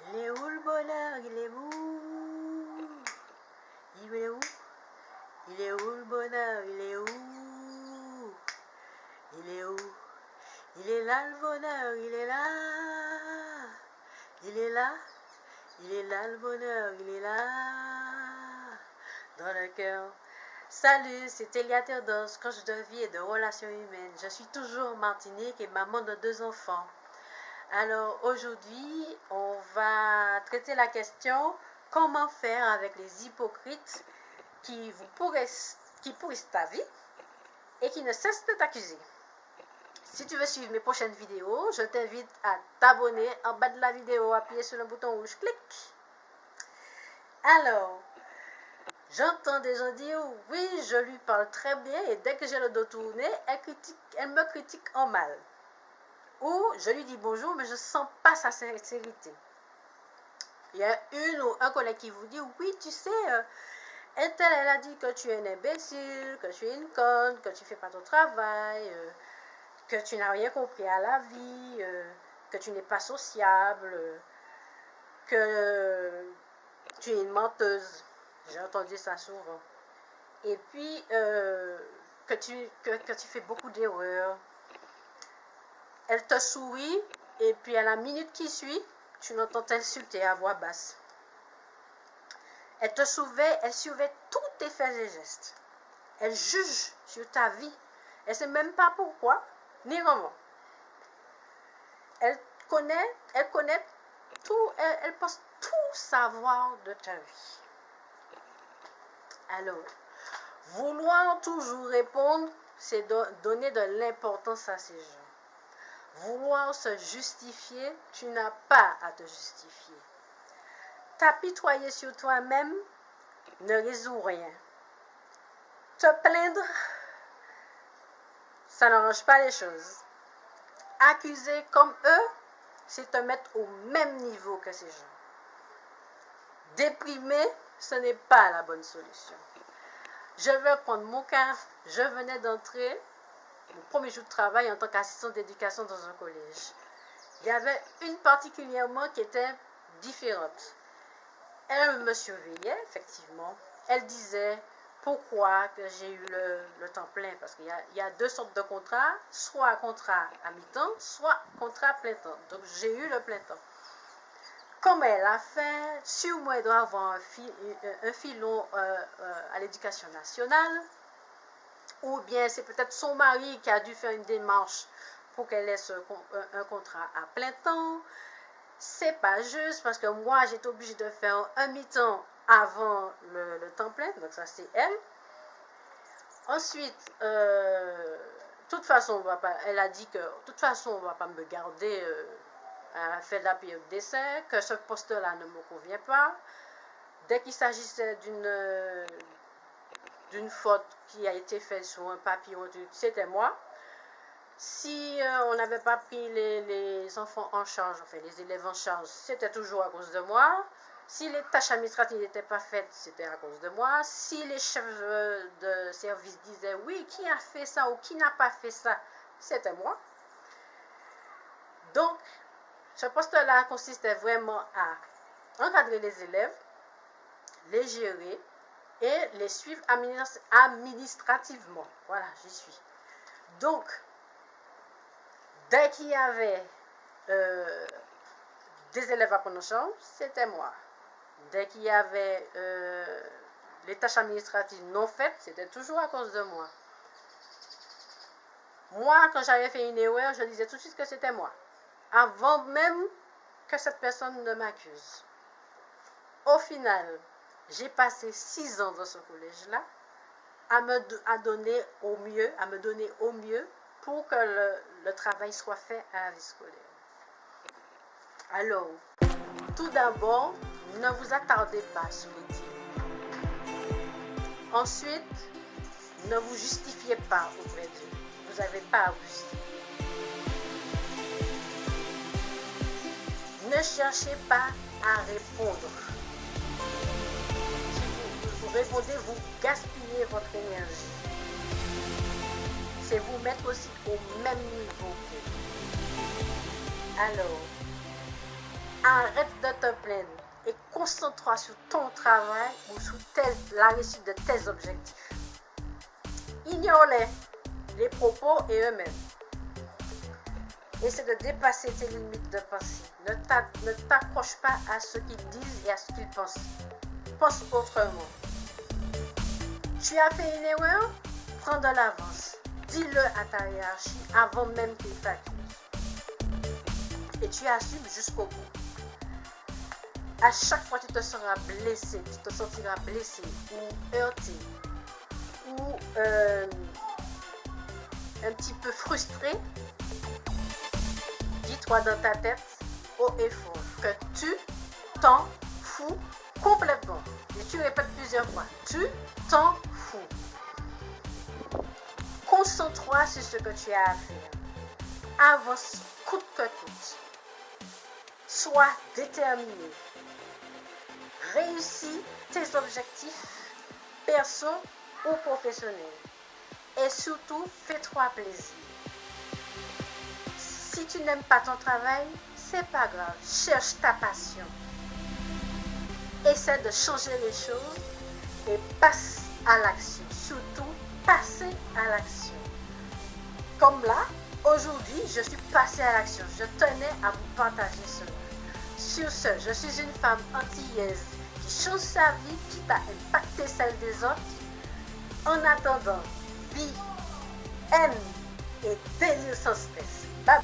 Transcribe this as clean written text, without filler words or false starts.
Il est où le bonheur? Il est où? Il est où? Il est où le bonheur? Il est où? Il est où? Il est là le bonheur, il est là. Il est là. Il est là le bonheur, il est là. Dans le cœur. Salut, c'est Elia Théodose, coach de vie et de relations humaines. Je suis toujours Martinique et maman de 2 enfants. Alors aujourd'hui, on va traiter la question comment faire avec les hypocrites qui pourrissent ta vie et qui ne cessent de t'accuser. Si tu veux suivre mes prochaines vidéos, je t'invite à t'abonner en bas de la vidéo, appuyer sur le bouton rouge, clic. Alors, j'entends des gens dire oui, je lui parle très bien et dès que j'ai le dos tourné, elle me critique en mal. Ou je lui dis bonjour, mais je ne sens pas sa sincérité. Il y a une ou un collègue qui vous dit oui, tu sais, elle a dit que tu es un imbécile, que tu es une conne, que tu ne fais pas ton travail, que tu n'as rien compris à la vie, que tu n'es pas sociable, que tu es une menteuse. J'ai entendu ça souvent. Et puis, que tu fais beaucoup d'erreurs. Elle te sourit et puis à la minute qui suit, tu l'entends t'insulter à voix basse. Elle surveille tous tes faits et gestes. Elle juge sur ta vie. Elle ne sait même pas pourquoi, ni comment. Elle connaît tout, elle pense tout savoir de ta vie. Alors, vouloir toujours répondre, c'est donner de l'importance à ces gens. Vouloir se justifier, tu n'as pas à te justifier. T'apitoyer sur toi-même ne résout rien. Te plaindre, ça n'arrange pas les choses. Accuser comme eux, c'est te mettre au même niveau que ces gens. Déprimer, ce n'est pas la bonne solution. Je vais prendre mon cas. Je venais d'entrer mon premier jour de travail en tant qu'assistante d'éducation dans un collège. Il y avait une particulièrement qui était différente. Elle me surveillait, effectivement. Elle disait pourquoi que j'ai eu le temps plein. Parce qu'il y a 2 sortes de contrats, soit contrat à mi-temps, soit contrat à plein temps. Donc j'ai eu le plein temps. Comme elle a fait, sur moi, elle doit avoir un filon à l'éducation nationale. Ou bien c'est peut-être son mari qui a dû faire une démarche pour qu'elle ait un contrat à plein temps. C'est pas juste parce que moi j'étais obligée de faire un mi-temps avant le temps plein, donc ça c'est elle. Ensuite, toute façon, elle a dit que de toute façon on ne va pas me garder à la fin de la période d'essai, que ce poste-là ne me convient pas. Dès qu'il s'agissait d'une faute qui a été faite sur un papier, c'était moi. Si on n'avait pas pris les enfants en charge, enfin les élèves en charge, c'était toujours à cause de moi. Si les tâches administratives n'étaient pas faites, c'était à cause de moi. Si les chefs de service disaient oui, qui a fait ça ou qui n'a pas fait ça, c'était moi. Donc, ce poste-là consistait vraiment à encadrer les élèves, les gérer et les suivre administrativement. Voilà, j'y suis. Donc, dès qu'il y avait des élèves à prendre en charge, c'était moi. Dès qu'il y avait les tâches administratives non faites, c'était toujours à cause de moi. Moi, quand j'avais fait une erreur, je disais tout de suite que c'était moi, avant même que cette personne ne m'accuse. Au final, j'ai passé 6 ans dans ce collège-là à me donner au mieux pour que le travail soit fait à la vie scolaire. Alors, tout d'abord, ne vous attardez pas sur les dires. Ensuite, ne vous justifiez pas auprès d'eux. Vous n'avez pas à vous justifier. Ne cherchez pas à répondre. Si vous répondez, vous gaspillez votre énergie. C'est vous mettre aussi au même niveau qu'eux. Alors, Arrête de te plaindre et concentre-toi sur ton travail ou sur la réussite de tes objectifs. Ignore-les, les propos et eux-mêmes. Essaie de dépasser tes limites de pensée. Ne t'accroche pas à ce qu'ils disent et à ce qu'ils pensent. Pense autrement. Tu as fait une erreur? Prends de l'avance. Dis-le à ta hiérarchie avant même qu'ils t'accusent. Et tu assumes jusqu'au bout. À chaque fois que tu te sentiras blessé ou heurté ou un petit peu frustré, dis-toi dans ta tête haut et fort que tu t'en fous complètement. Et tu répètes plusieurs fois, tu t'en fous. Concentre-toi sur ce que tu as à faire. Avance coûte que coûte. Sois déterminé. Réussis tes objectifs perso ou professionnels. Et surtout, fais-toi plaisir. Si tu n'aimes pas ton travail, c'est pas grave. Cherche ta passion. Essaie de changer les choses et passe à l'action. Surtout, passez à l'action. Comme là, aujourd'hui, je suis passée à l'action. Je tenais à vous partager cela. Sur ce, je suis une femme antillaise qui change sa vie, qui a impacté celle des autres. En attendant, vie, haine et délire sans stress. Bye.